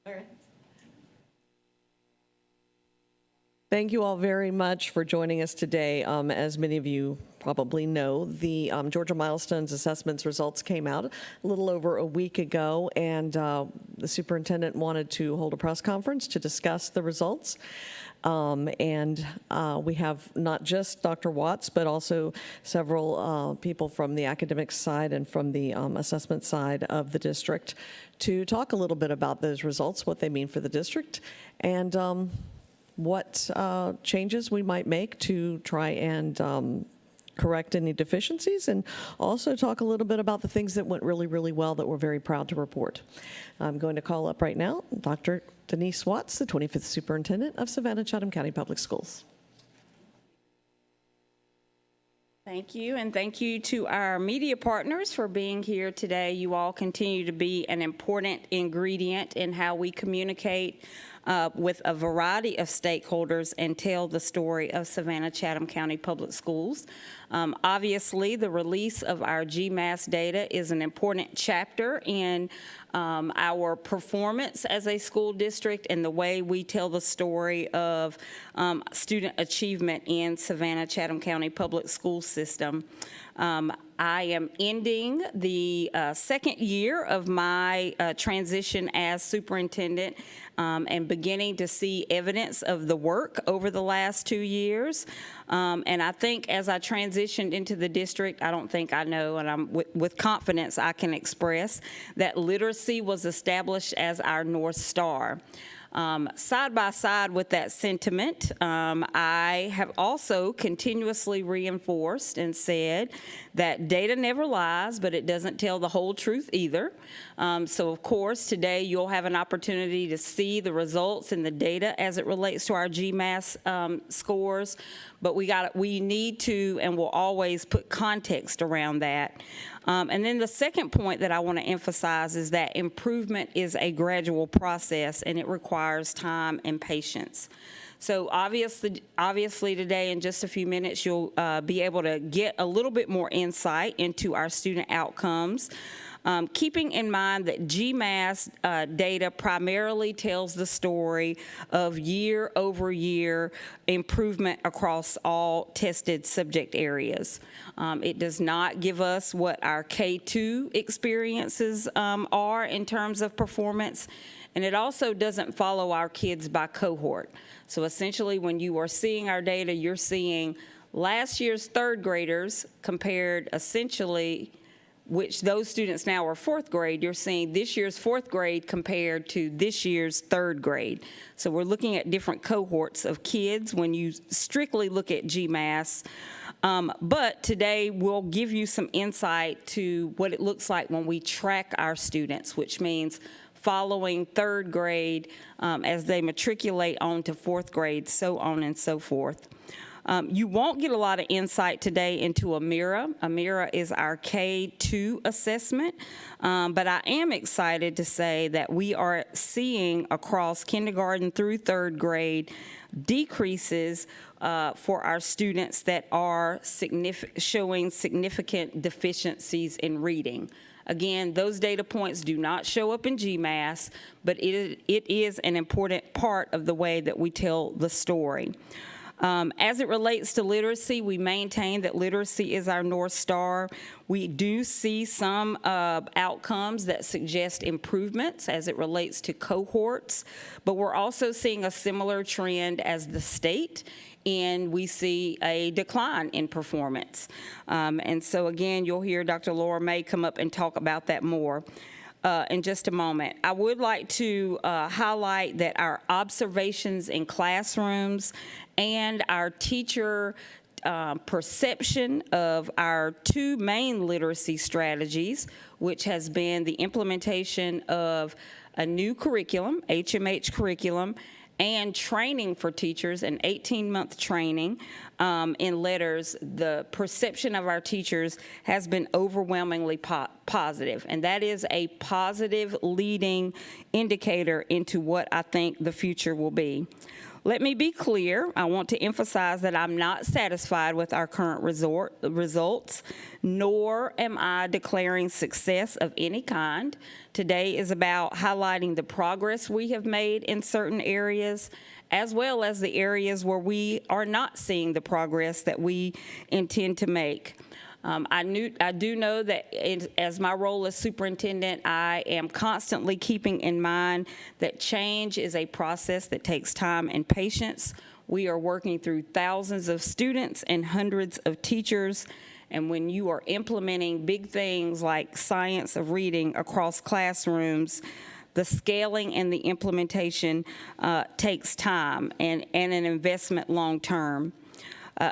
All right. Thank you all very much for joining us today. As many of you probably know, the Georgia Milestones assessments results came out a little over a week ago, and the superintendent wanted to hold a press conference to discuss the results. We have not just Dr. Watts, but also several people from the academic side and from the assessment side of the district to talk a little bit about those results, what they mean for the district, and what changes we might make to try and correct any deficiencies, and also talk a little bit about the things that went really, really well that we're very proud to report. I'm going to call up right now Dr. Denise Watts, the 25th Superintendent of Savannah-Chatham County Public Schools. Thank you, and thank you to our media partners for being here today. You all continue to be an important ingredient in how we communicate with a variety of stakeholders and tell the story of Savannah-Chatham County Public Schools. Obviously, the release of our GMAS data is an important chapter in our performance as a school district and the way we tell the story of student achievement in Savannah-Chatham County Public School System. I am ending the second year of my transition as superintendent and beginning to see evidence of the work over the last 2 years. And I think as I transitioned into the district, I don't think I know, and I'm with confidence I can express that literacy was established as our North Star. Side by side with that sentiment, I have also continuously reinforced and said that data never lies, but it doesn't tell the whole truth either. So of course, today you'll have an opportunity to see the results and the data as it relates to our GMAS scores, but we need to and will always put context around that. And then the second point that I want to emphasize is that improvement is a gradual process and it requires time and patience. So obviously today in just a few minutes you'll be able to get a little bit more insight into our student outcomes. Keeping in mind that GMAS data primarily tells the story of year-over-year improvement across all tested subject areas. It does not give us what our K-2 experiences are in terms of performance, and it also doesn't follow our kids by cohort. So essentially, when you are seeing our data, you're seeing last year's third graders compared essentially, which those students now are fourth grade, you're seeing this year's fourth grade compared to this year's third grade. So we're looking at different cohorts of kids when you strictly look at GMAS. But today we'll give you some insight to what it looks like when we track our students, which means following third grade as they matriculate on to fourth grade, so on and so forth. You won't get a lot of insight today into AMIRA. AMIRA is our K-2 assessment, but I am excited to say that we are seeing across kindergarten through third grade decreases for our students that are showing significant deficiencies in reading. Again, those data points do not show up in GMAS, but it is an important part of the way that we tell the story. As it relates to literacy, we maintain that literacy is our North Star. We do see some outcomes that suggest improvements as it relates to cohorts, but we're also seeing a similar trend as the state, and we see a decline in performance. And so again, you'll hear Dr. Laura May come up and talk about that more in just a moment. I would like to highlight that our observations in classrooms and our teacher perception of our two main literacy strategies, which has been the implementation of a new curriculum, HMH curriculum, and training for teachers, an 18-month training in letters. The perception of our teachers has been overwhelmingly positive, and that is a positive leading indicator into what I think the future will be. Let me be clear. I want to emphasize that I'm not satisfied with our current results, nor am I declaring success of any kind. Today is about highlighting the progress we have made in certain areas, as well as the areas where we are not seeing the progress that we intend to make. I do know that as my role as superintendent, I am constantly keeping in mind that change is a process that takes time and patience. We are working through thousands of students and hundreds of teachers, and when you are implementing big things like science of reading across classrooms, the scaling and the implementation takes time and an investment long term.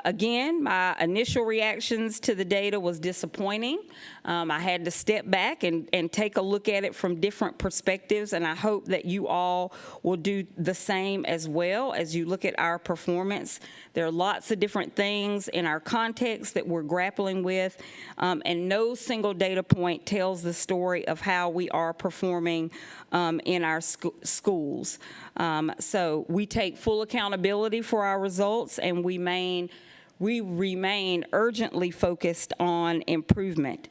Again, my initial reactions to the data was disappointing. I had to step back and take a look at it from different perspectives, and I hope that you all will do the same as well as you look at our performance. There are lots of different things in our context that we're grappling with, and no single data point tells the story of how we are performing in our schools. So we take full accountability for our results, and we remain urgently focused on improvement.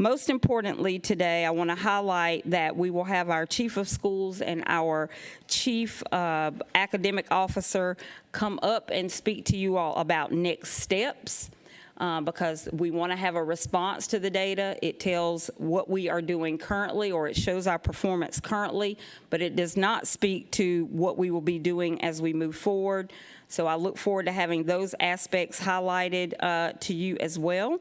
Most importantly today, I want to highlight that we will have our chief of schools and our chief academic officer come up and speak to you all about next steps. Because we want to have a response to the data. It tells what we are doing currently, or it shows our performance currently, but it does not speak to what we will be doing as we move forward. So I look forward to having those aspects highlighted to you as well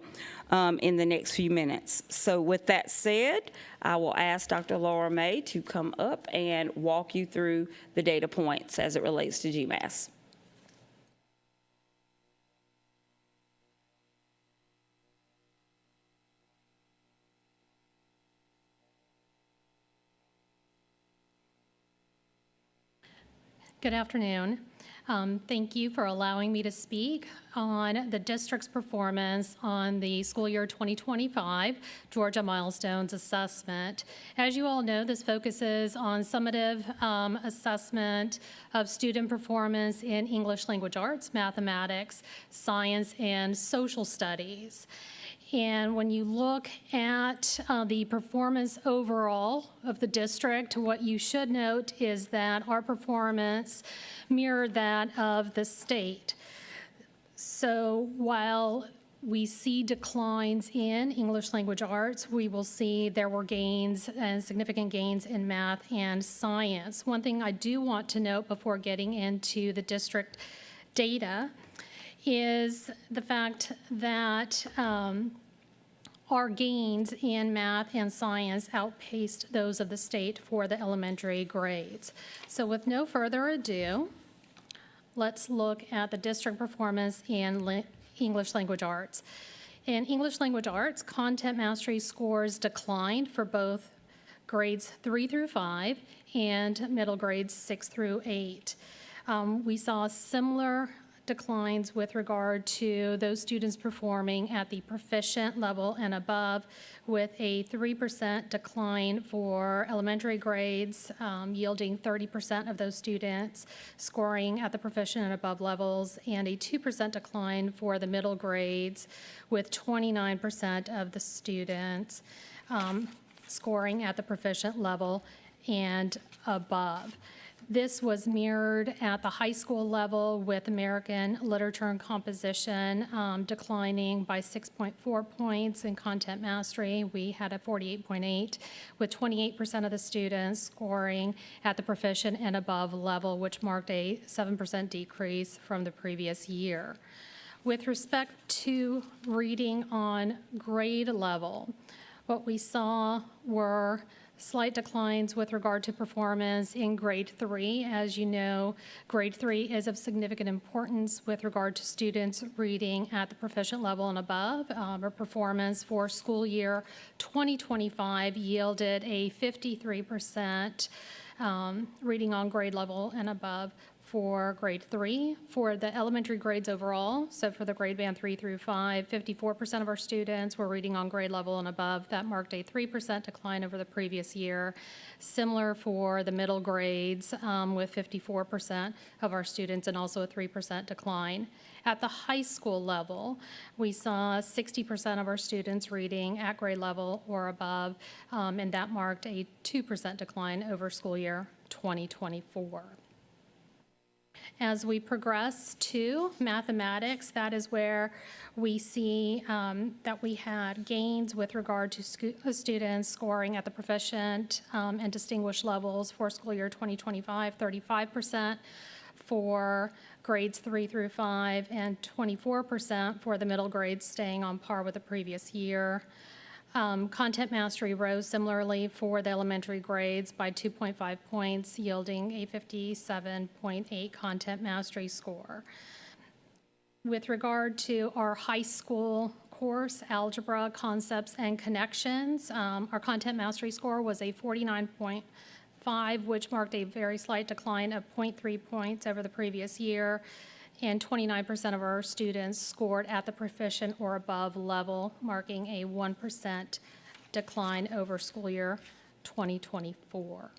in the next few minutes. So with that said, I will ask Dr. Laura May to come up and walk you through the data points as it relates to GMAS. Good afternoon. Thank you for allowing me to speak on the district's performance on the school year 2025 Georgia Milestones assessment. As you all know, this focuses on summative assessment of student performance in English language arts, mathematics, science, and social studies. And when you look at the performance overall of the district, what you should note is that our performance mirrored that of the state. So while we see declines in English language arts, we will see there were gains and significant gains in math and science. One thing I do want to note before getting into the district data is the fact that our gains in math and science outpaced those of the state for the elementary grades. So with no further ado, let's look at the district performance in English language arts. In English language arts, content mastery scores declined for both grades 3 through 5 and middle grades 6 through 8. We saw similar declines with regard to those students performing at the proficient level and above, with a 3% decline for elementary grades, yielding 30% of those students scoring at the proficient and above levels, and a 2% decline for the middle grades, with 29% of the students scoring at the proficient level and above. This was mirrored at the high school level, with American literature and composition declining by 6.4 points in content mastery. We had a 48.8, with 28% of the students scoring at the proficient and above level, which marked a 7% decrease from the previous year. With respect to reading on grade level, what we saw were slight declines with regard to performance in grade 3. As you know, grade 3 is of significant importance with regard to students reading at the proficient level and above. Our performance for school year 2025 yielded a 53% reading on grade level and above for grade 3. For the elementary grades overall, so for the grade band 3 through 5, 54% of our students were reading on grade level and above. That marked a 3% decline over the previous year. Similar for the middle grades, with 54% of our students and also a 3% decline. At the high school level, we saw 60% of our students reading at grade level or above, and that marked a 2% decline over school year 2024. As we progress to mathematics, that is where we see that we had gains with regard to students scoring at the proficient and distinguished levels for school year 2025, 35% for grades 3 through 5, and 24% for the middle grades, staying on par with the previous year. Content mastery rose similarly for the elementary grades by 2.5 points, yielding a 57.8 content mastery score. With regard to our high school course, Algebra, Concepts, and Connections, our content mastery score was a 49.5, which marked a very slight decline of 0.3 points over the previous year. And 29% of our students scored at the proficient or above level, marking a 1% decline over school year 2024.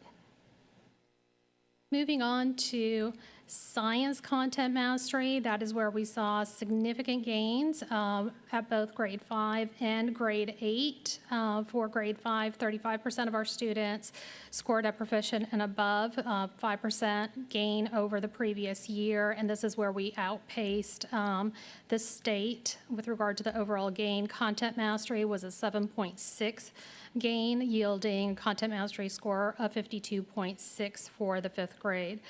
Moving on to science content mastery, that is where we saw significant gains at both grade 5 and grade 8. For grade 5, 35% of our students scored at proficient and above, 5% gain over the previous year, and this is where we outpaced the state with regard to the overall gain. Content mastery was a 7.6 gain, yielding content mastery score of 52.6 for the 5th grade.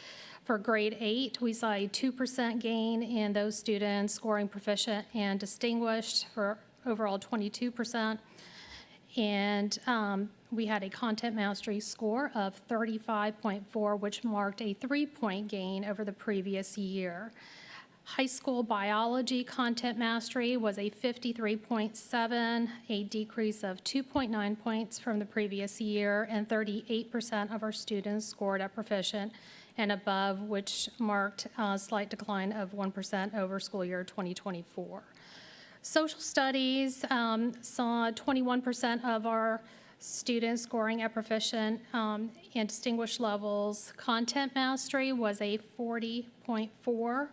For grade 8, we saw a 2% gain in those students scoring proficient and distinguished, for overall 22%. And we had a content mastery score of 35.4, which marked a 3-point gain over the previous year. High school biology content mastery was a 53.7, a decrease of 2.9 points from the previous year, and 38% of our students scored at proficient and above, which marked a slight decline of 1% over school year 2024. Social studies saw 21% of our students scoring at proficient and distinguished levels. Content mastery was a 40.4,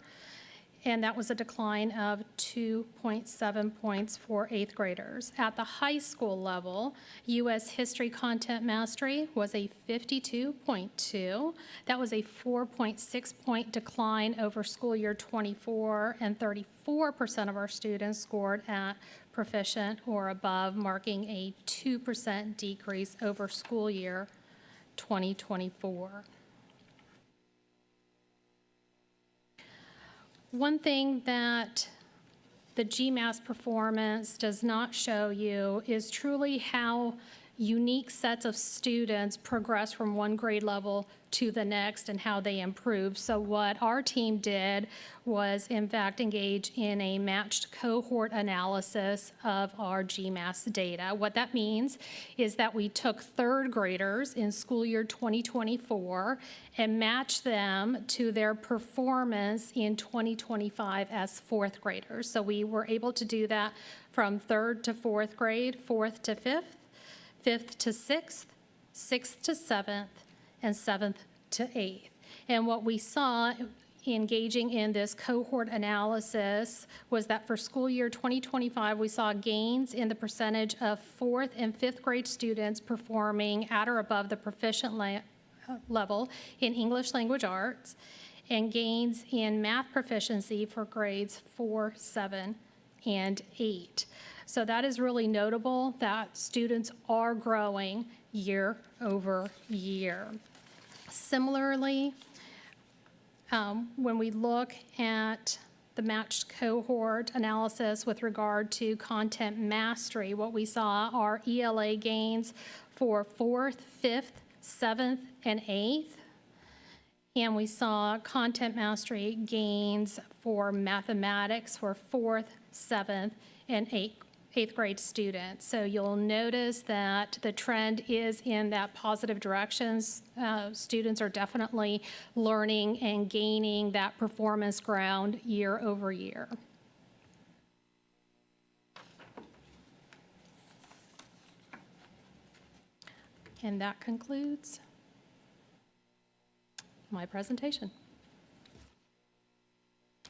and that was a decline of 2.7 points for 8th graders. At the high school level, U.S. history content mastery was a 52.2. That was a 4.6-point decline over school year 24, and 34% of our students scored at proficient or above, marking a 2% decrease over school year 2024. One thing that the GMAS performance does not show you is truly how unique sets of students progress from one grade level to the next and how they improve. So what our team did was, in fact, engage in a matched cohort analysis of our GMAS data. What that means is that we took 3rd graders in school year 2024 and matched them to their performance in 2025 as 4th graders. So we were able to do that from 3rd to 4th grade, 4th to 5th, 5th to 6th, 6th to 7th, and 7th to 8th. And what we saw engaging in this cohort analysis was that for school year 2025, we saw gains in the percentage of 4th and 5th grade students performing at or above the proficient level in English language arts, and gains in math proficiency for grades 4, 7, and 8. So that is really notable that students are growing year over year. Similarly, when we look at the matched cohort analysis with regard to content mastery, what we saw are ELA gains for 4th, 5th, 7th, and 8th. And we saw content mastery gains for mathematics for 4th, 7th, and eighth grade students. So you'll notice that the trend is in that positive directions. Students are definitely learning and gaining that performance ground year over year. And that concludes my presentation.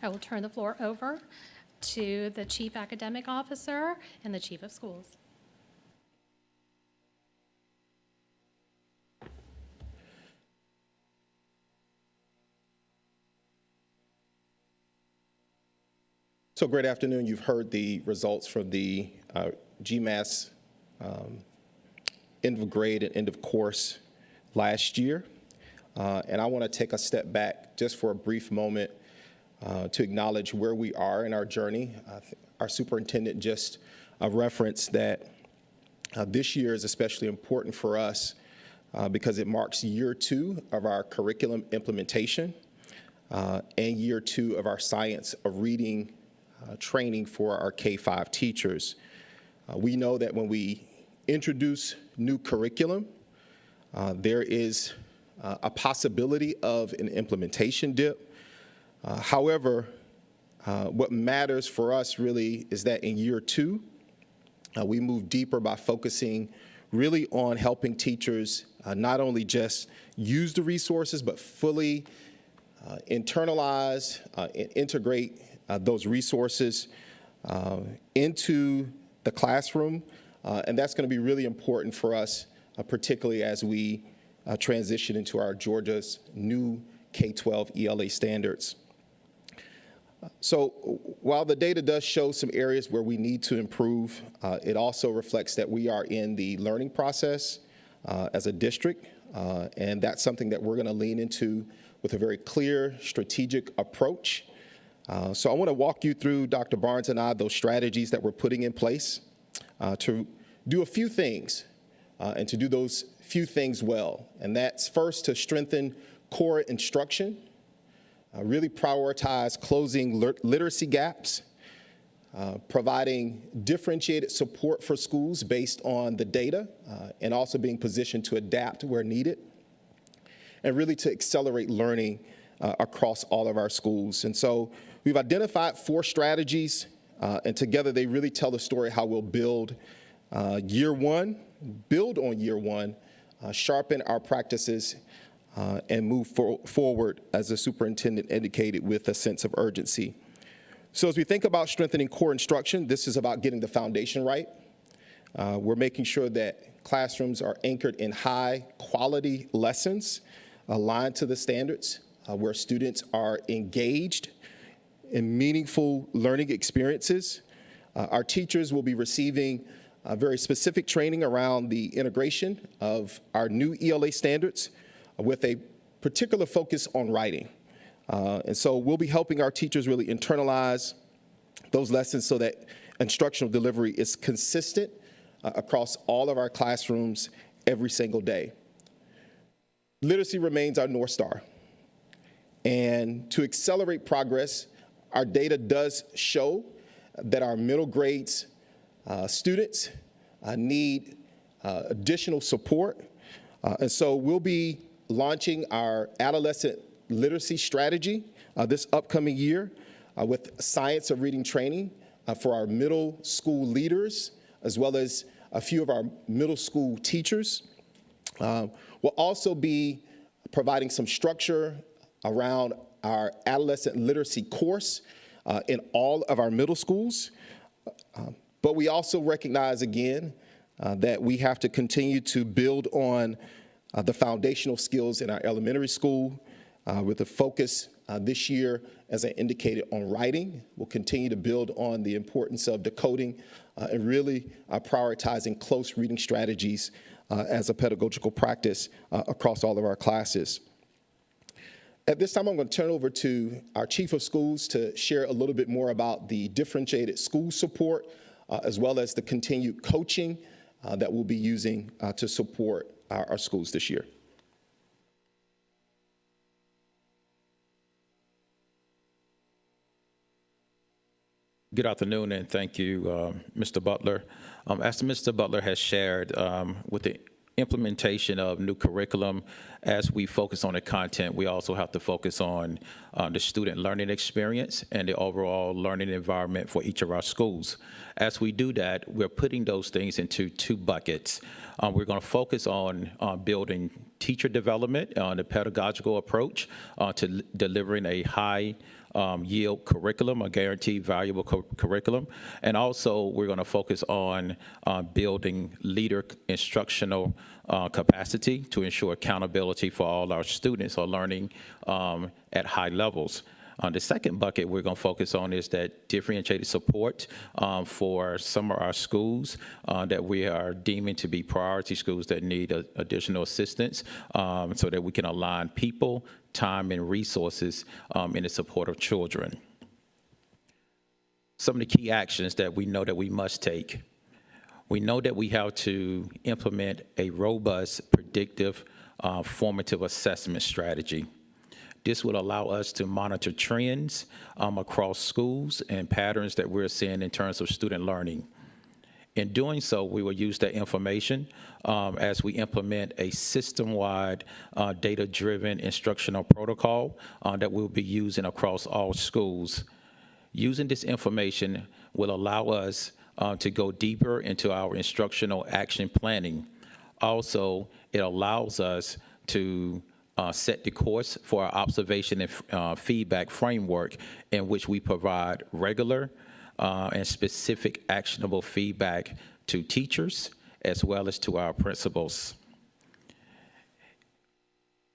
I will turn the floor over to the Chief Academic Officer and the Chief of Schools. So great afternoon. You've heard the results from the GMAS end of grade and end of course last year. And I want to take a step back just for a brief moment to acknowledge where we are in our journey. Our superintendent just referenced that this year is especially important for us because it marks year 2 of our curriculum implementation and year 2 of our science of reading training for our K-5 teachers. We know that when we introduce new curriculum, there is a possibility of an implementation dip. However, what matters for us really is that in year 2, we move deeper by focusing really on helping teachers not only just use the resources, but fully internalize and integrate those resources into the classroom. And that's going to be really important for us, particularly as we transition into our Georgia's new K-12 ELA standards. So while the data does show some areas where we need to improve, it also reflects that we are in the learning process as a district, and that's something that we're going to lean into with a very clear strategic approach. So I want to walk you through, Dr. Barnes and I, those strategies that we're putting in place to do a few things and to do those few things well. And that's first to strengthen core instruction, really prioritize closing literacy gaps, providing differentiated support for schools based on the data, and also being positioned to adapt where needed, and really to accelerate learning across all of our schools. And so we've identified 4 strategies, and together they really tell the story how we'll build on year one, sharpen our practices, and move forward, as the superintendent indicated, with a sense of urgency. So as we think about strengthening core instruction, this is about getting the foundation right. We're making sure that classrooms are anchored in high-quality lessons aligned to the standards, where students are engaged in meaningful learning experiences. Our teachers will be receiving very specific training around the integration of our new ELA standards with a particular focus on writing. And so we'll be helping our teachers really internalize those lessons so that instructional delivery is consistent across all of our classrooms every single day. Literacy remains our North Star. And to accelerate progress, our data does show that our middle grades students need additional support. And so we'll be launching our adolescent literacy strategy this upcoming year with science of reading training for our middle school leaders, as well as a few of our middle school teachers. We'll also be providing some structure around our adolescent literacy course in all of our middle schools. But we also recognize, again, that we have to continue to build on the foundational skills in our elementary school with a focus this year, as I indicated, on writing. We'll continue to build on the importance of decoding and really prioritizing close reading strategies as a pedagogical practice across all of our classes. At this time, I'm going to turn over to our Chief of Schools to share a little bit more about the differentiated school support, as well as the continued coaching that we'll be using to support our schools this year. Good afternoon, and thank you, Mr. Butler. As Mr. Butler has shared, with the implementation of new curriculum, as we focus on the content, we also have to focus on the student learning experience and the overall learning environment for each of our schools. As we do that, we're putting those things into two buckets. We're going to focus on building teacher development, the pedagogical approach to delivering a high yield curriculum, a guaranteed valuable curriculum. And also, we're going to focus on building leader instructional capacity to ensure accountability for all our students are learning at high levels. The second bucket we're going to focus on is that differentiated support for some of our schools that we are deeming to be priority schools that need additional assistance so that we can align people, time, and resources in the support of children. Some of the key actions that we know that we must take. We know that we have to implement a robust, predictive, formative assessment strategy. This will allow us to monitor trends across schools and patterns that we're seeing in terms of student learning. In doing so, we will use that information as we implement a system-wide data-driven instructional protocol that we'll be using across all schools. Using this information will allow us to go deeper into our instructional action planning. Also, it allows us to set the course for our observation and feedback framework in which we provide regular and specific actionable feedback to teachers as well as to our principals.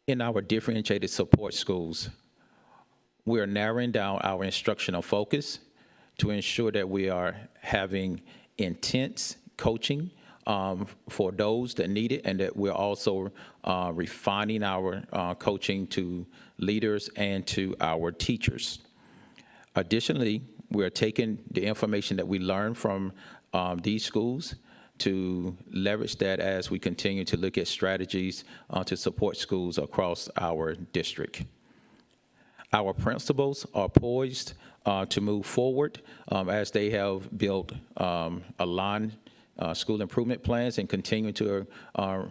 In our differentiated support schools, we are narrowing down our instructional focus to ensure that we are having intense coaching for those that need it, and that we're also refining our coaching to leaders and to our teachers. Additionally, we're taking the information that we learn from these schools to leverage that as we continue to look at strategies to support schools across our district. Our principals are poised to move forward as they have built aligned school improvement plans and continue to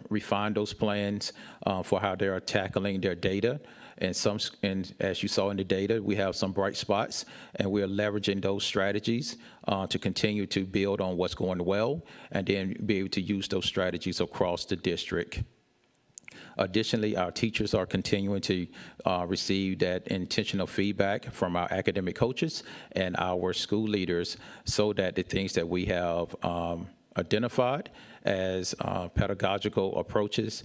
refine those plans for how they are tackling their data. And as you saw in the data, we have some bright spots, and we're leveraging those strategies to continue to build on what's going well, and then be able to use those strategies across the district. Additionally, our teachers are continuing to receive that intentional feedback from our academic coaches and our school leaders so that the things that we have identified as pedagogical approaches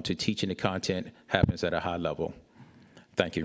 to teaching the content happens at a high level. Thank you.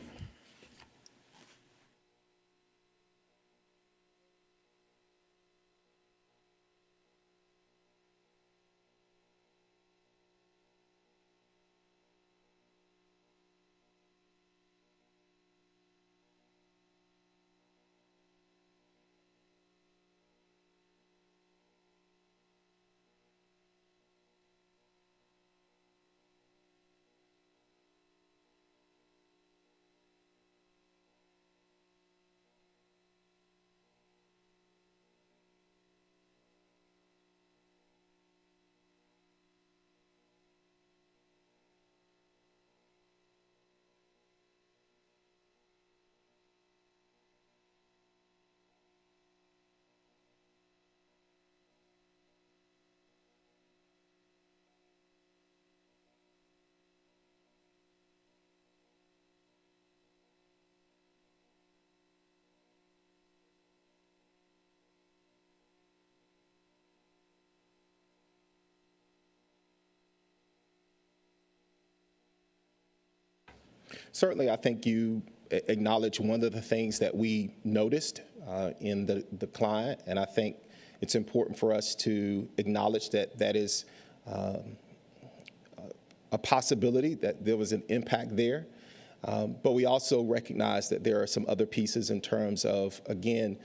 Certainly, I think you acknowledge one of the things that we noticed in the client, and I think it's important for us to acknowledge that that is a possibility, that there was an impact there. But we also recognize that there are some other pieces in terms of, again,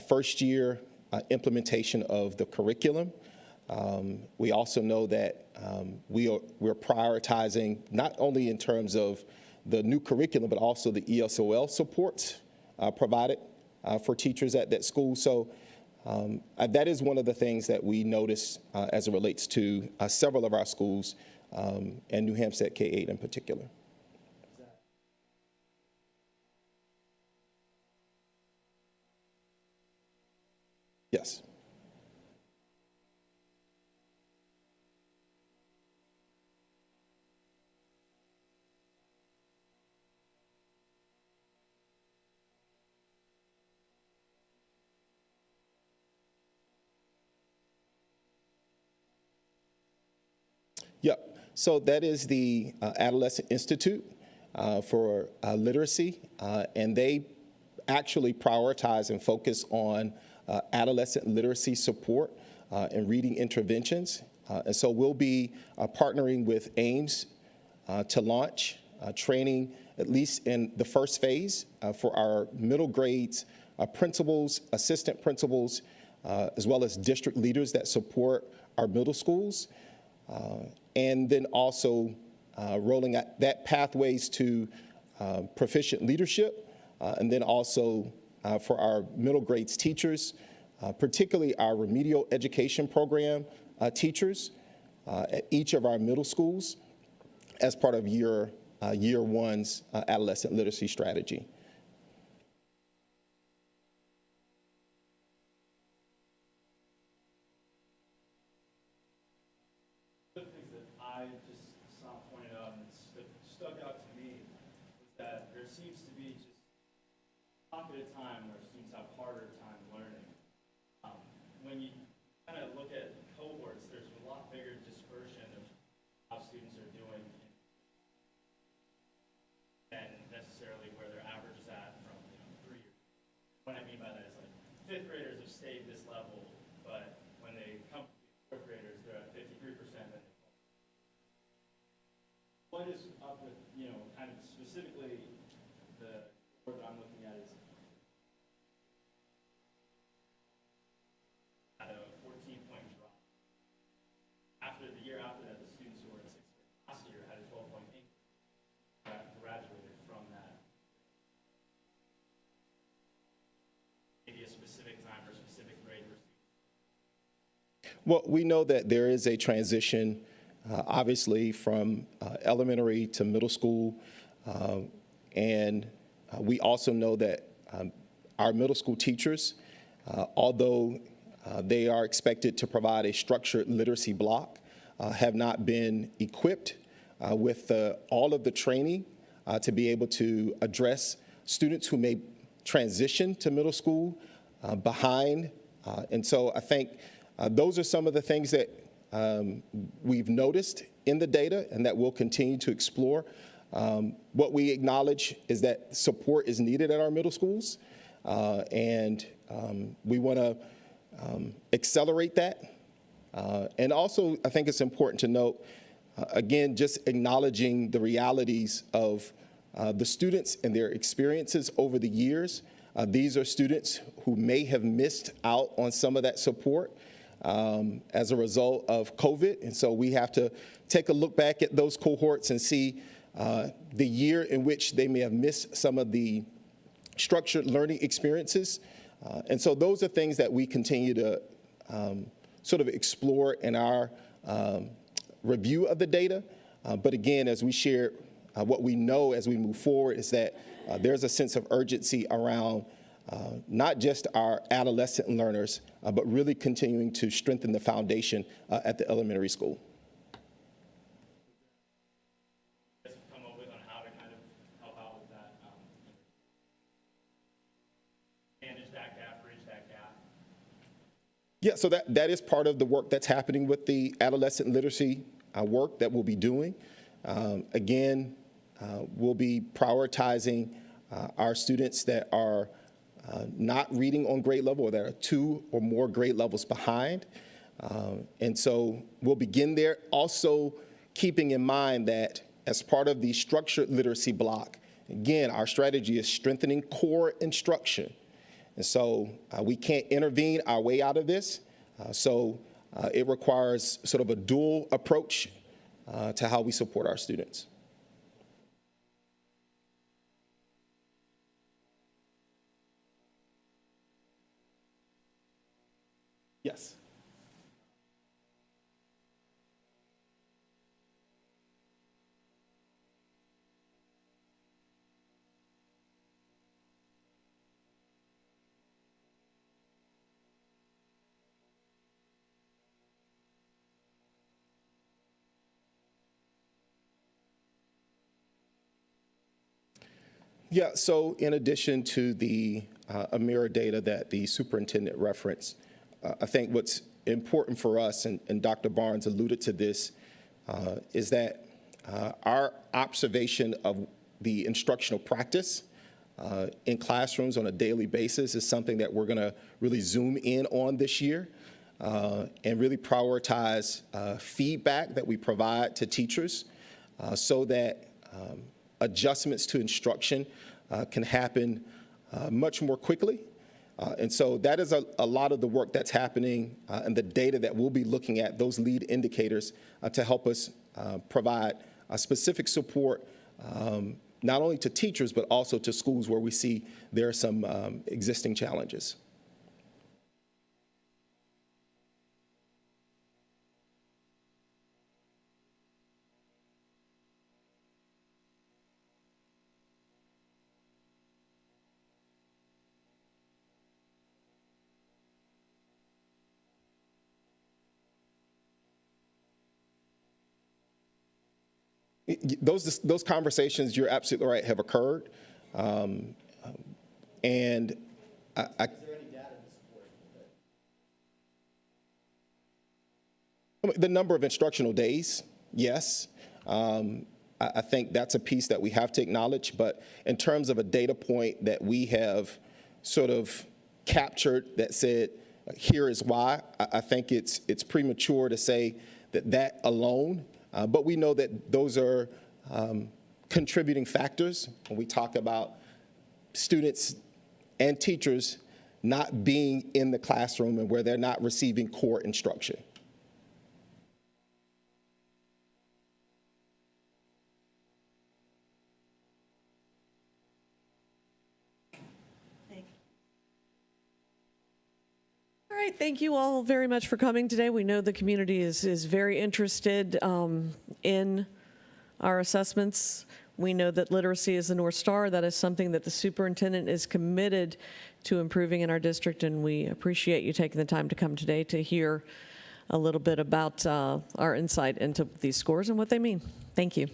first year implementation of the curriculum. We also know that we're prioritizing not only in terms of the new curriculum, but also the ESOL supports provided for teachers at that school. So that is one of the things that we notice as it relates to several of our schools, and New Hampstead K-8 in particular. Yes. Yep. So that is the Adolescent Institute for Literacy, and they actually prioritize and focus on adolescent literacy support and reading interventions. And so we'll be partnering with Ames to launch training, at least in the first phase, for our middle grades, principals, assistant principals, as well as district leaders that support our middle schools. And then also rolling out that pathways to proficient leadership, and then also for our middle grades teachers, particularly our remedial education program teachers at each of our middle schools as part of year one's adolescent literacy strategy. One of the things that I just saw pointed out and that stuck out to me was that there seems to be just a pocket of time where students have harder time learning. When you kind of look at cohorts, there's a lot bigger dispersion of how students are doing than necessarily where their average is at from 3 years. What I mean by that is like fifth graders have stayed this level, but when they come to fourth graders, they're at 53%. What is up with, kind of specifically the report that I'm looking at is at a 14-point drop. After the year after that, the students who were in sixth grade last year had a 12.8 that graduated from that. Maybe a specific time or specific grade for students. Well, we know that there is a transition, obviously, from elementary to middle school, and we also know that our middle school teachers, although they are expected to provide a structured literacy block, have not been equipped with all of the training to be able to address students who may transition to middle school behind. And so I think those are some of the things that we've noticed in the data and that we'll continue to explore. What we acknowledge is that support is needed at our middle schools, and we want to accelerate that. And also, I think it's important to note, again, just acknowledging the realities of the students and their experiences over the years. These are students who may have missed out on some of that support as a result of COVID. And so we have to take a look back at those cohorts and see the year in which they may have missed some of the structured learning experiences. And so those are things that we continue to sort of explore in our review of the data. But again, as we share, what we know as we move forward is that there's a sense of urgency around not just our adolescent learners, but really continuing to strengthen the foundation at the elementary school. Come up with on how to kind of help out with that, manage that gap, bridge that gap. Yeah, so that is part of the work that's happening with the adolescent literacy work that we'll be doing. Again, we'll be prioritizing our students that are not reading on grade level or that are 2 or more grade levels behind. And so we'll begin there. Also keeping in mind that as part of the structured literacy block, again, our strategy is strengthening core instruction. And so we can't intervene our way out of this. So it requires sort of a dual approach to how we support our students. Yes. Yeah, so in addition to the AMERA data that the superintendent referenced, I think what's important for us, and Dr. Barnes alluded to this, is that our observation of the instructional practice in classrooms on a daily basis is something that we're going to really zoom in on this year and really prioritize feedback that we provide to teachers so that adjustments to instruction can happen much more quickly. And so that is a lot of the work that's happening and the data that we'll be looking at, those lead indicators, to help us provide specific support not only to teachers but also to schools where we see there are some existing challenges. Those conversations, you're absolutely right, have occurred. And is there any data to support that? The number of instructional days, yes. I think that's a piece that we have to acknowledge. But in terms of a data point that we have sort of captured that said, here is why, I think it's premature to say that alone. But we know that those are contributing factors when we talk about students and teachers not being in the classroom and where they're not receiving core instruction. All right, thank you all very much for coming today. We know the community is very interested in our assessments. We know that literacy is the North Star. That is something that the superintendent is committed to improving in our district, and we appreciate you taking the time to come today to hear a little bit about our insight into these scores and what they mean. Thank you.